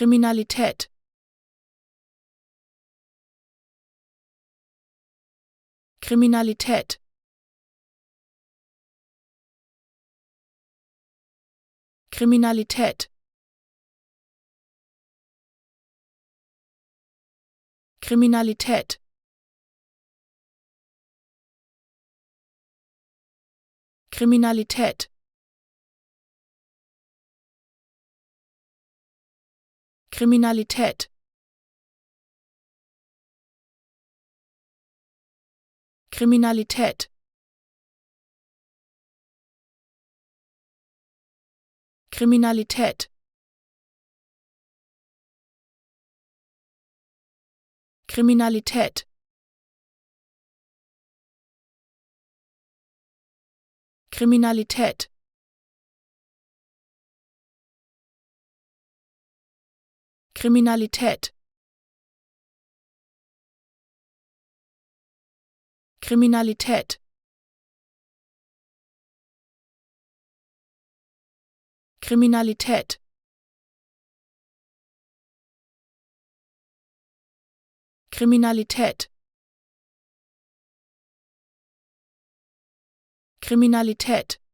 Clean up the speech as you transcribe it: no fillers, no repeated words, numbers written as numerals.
Kriminalität. Kriminalität. Kriminalität. Kriminalität. Kriminalität. Kriminalität. Kriminalität. Kriminalität. Kriminalität. Kriminalität. Kriminalität. Kriminalität. Kriminalität. Kriminalität. Kriminalität.